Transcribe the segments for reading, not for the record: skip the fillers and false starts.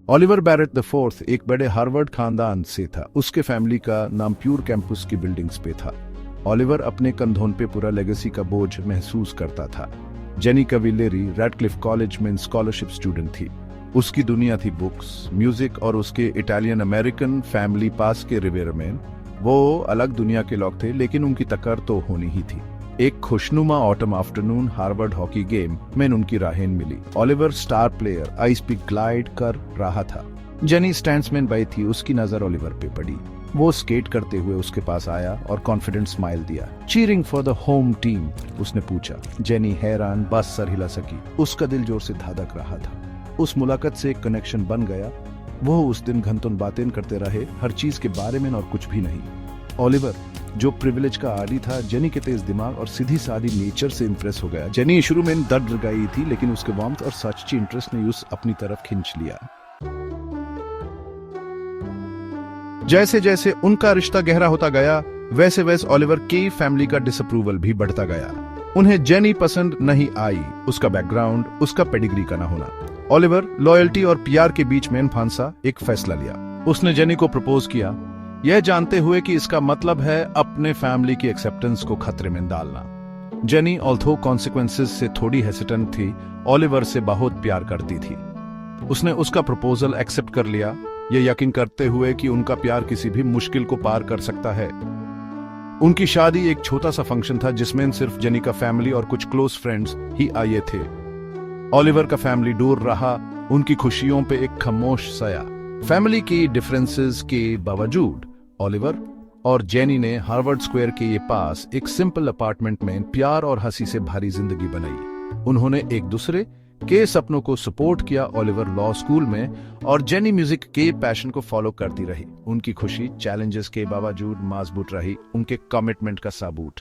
Oliver Barrett the fourth एक बड़े Harvard खानदान से था। उसके फैमिली का नाम प्यूर कैंपस की बिल्डिंग्स पे था। ओलिवर अपने कंधों पे पूरा लेगेसी का बोझ महसूस करता था। जेनी कविलेरी रैडक्लिफ कॉलेज में स्कॉलरशिप स्टूडेंट थी। उसकी दुनिया थी बुक्स, म्यूजिक और उसके इटालियन अमेरिकन फैमिली पास के रिवेरा में। वो अलग दुनिया के लोग थे, लेकिन उनकी टक्कर तो होनी ही थी। एक खुशनुमा autumn afternoon Harvard hockey game में उनकी राहें मिली। ओलिवर स्टार प्लेयर आइस पे ग्लाइड कर रहा था। जेनी स्टैंड्समैन बाई थी। उसकी नजर ओलिवर पे पड़ी। वो स्केट करते हुए उसके पास आया और कॉन्फिडेंट स्माइल दिया। चीरिंग फॉर द होम टीम, उसने पूछा। जेनी हैरान बस सर हिला सकी। उसका दिल जोर से धड़क रहा था। उस मुलाकात से एक कनेक्शन बन गया। वो उस दिन घंटों बातें करते रहे, हर चीज के बारे में और कुछ भी नहीं। ओलिवर जो प्रिविलेज का आदी था, जेनी के तेज दिमाग और सीधी सादी नेचर से इंप्रेस हो गया। जेनी शुरू में डर गई थी, लेकिन उसके वार्मथ और सच्ची इंटरेस्ट ने उस अपनी तरफ खींच लिया। जैसे जैसे उनका रिश्ता गहरा होता गया, वैसे वैसे ओलिवर की फैमिली का डिसअप्रूवल भी बढ़ता गया। उन्हें जेनी पसंद नहीं आई। उसका बैकग्राउंड, उसका पेडिग्री का ना होना। ओलिवर लॉयल्टी और प्यार के बीच में फंसा एक फैसला लिया। उसने जेनी को प्रपोज किया, यह जानते हुए कि इसका मतलब है अपने फैमिली की एक्सेप्टेंस को खतरे में डालना। जेनी ऑल्थो कॉन्सिक्वेंसेस से थोड़ी हेसिटेंट थी, ओलिवर से बहुत प्यार करती थी। उसने उसका प्रपोजल एक्सेप्ट कर लिया, यह यकीन करते हुए कि उनका प्यार किसी भी मुश्किल को पार कर सकता है। उनकी शादी एक छोटा सा फंक्शन था, जिसमें सिर्फ जेनी का फैमिली और कुछ क्लोज फ्रेंड्स ही आए थे। ओलिवर का फैमिली दूर रहा, उनकी खुशियों पे एक खामोश साया। फैमिली की डिफरेंसेस के बावजूद ओलिवर और जेनी ने हार्वर्ड स्क्वायर के ये पास एक सिंपल अपार्टमेंट में प्यार और हंसी से भरी जिंदगी बनाई। उन्होंने एक दूसरे के सपनों को सपोर्ट किया। ओलिवर लॉ स्कूल में और जेनी म्यूजिक के पैशन को फॉलो करती रही। उनकी खुशी चैलेंजेस के बावजूद मजबूत रही, उनके कमिटमेंट का सबूत।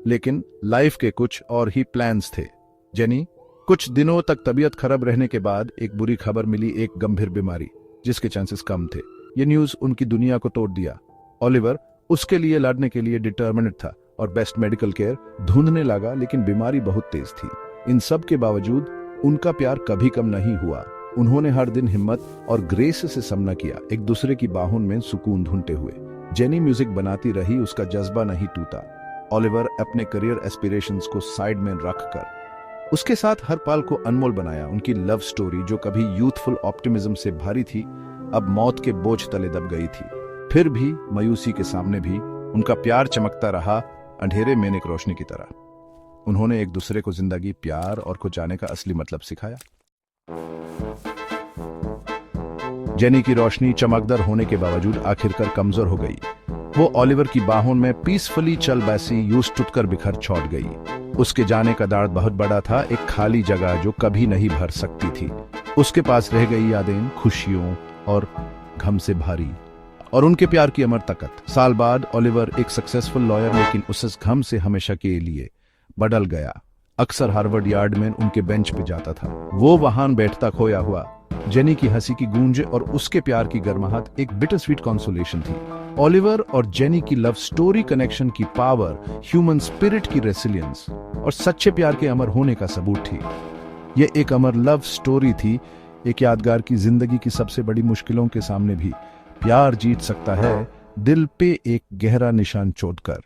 लेकिन लाइफ के कुछ और ही प्लान्स थे। जेनी कुछ दिनों तक तबीयत खराब रहने के बाद एक बुरी खबर मिली, एक गंभीर बीमारी जिसके चांसेस कम थे। ये न्यूज उनकी दुनिया को तोड़ दिया। ओलिवर उसके लिए लड़ने के लिए डिटर्मिनेड था और बेस्ट मेडिकल केयर ढूंढने लगा, लेकिन बीमारी बहुत तेज थी। इन सब के बावजूद उनका प्यार कभी कम नहीं हुआ। उन्होंने हर दिन हिम्मत और ग्रेस से सामना किया, एक दूसरे की बाहों में सुकून ढूंढते हुए। जेनी म्यूजिक बनाती रही, उसका जज्बा नहीं टूटा। ओलिवर अपने करियर एस्पिरेशंस को साइड में रखकर उसके साथ हर पल को अनमोल बनाया। उनकी लव स्टोरी, जो कभी यूथफुल ऑप्टिमिज्म से भरी थी, अब मौत के बोझ तले दब गई थी। फिर भी मायूसी के सामने भी उनका प्यार चमकता रहा, अंधेरे में एक रोशनी की तरह। उन्होंने एक दूसरे को जिंदगी, प्यार और को जाने का असली मतलब सिखाया। जेनी की रोशनी चमकदार होने के बावजूद आखिरकार कमजोर हो गई। वो ओलिवर की बाहों में पीसफुली चल बसी, यूं टूटकर बिखर छोड़ गई। उसके जाने का दर्द बहुत बड़ा था, एक खाली जगह जो कभी नहीं भर सकती थी। उसके पास रह गई यादें, खुशियों और गम से भारी, और उनके प्यार की अमर ताकत। साल बाद ओलिवर एक सक्सेसफुल लॉयर, लेकिन उस गम से हमेशा के लिए बदल गया। अक्सर हार्वर्ड यार्ड में उनके बेंच पे जाता था। वो वहां बैठता खोया हुआ। जेनी की हंसी की गूंज और उसके प्यार की गर्माहट एक बिटर स्वीट कंसोलेशन थी। ओलिवर और जेनी की लव स्टोरी कनेक्शन की पावर, ह्यूमन स्पिरिट की रेसिलियंस और सच्चे प्यार के अमर होने का सबूत थी। यह एक अमर लव स्टोरी थी, एक यादगार की जिंदगी की सबसे बड़ी मुश्किलों के सामने भी प्यार जीत सकता है, दिल पे एक गहरा निशान छोड़कर।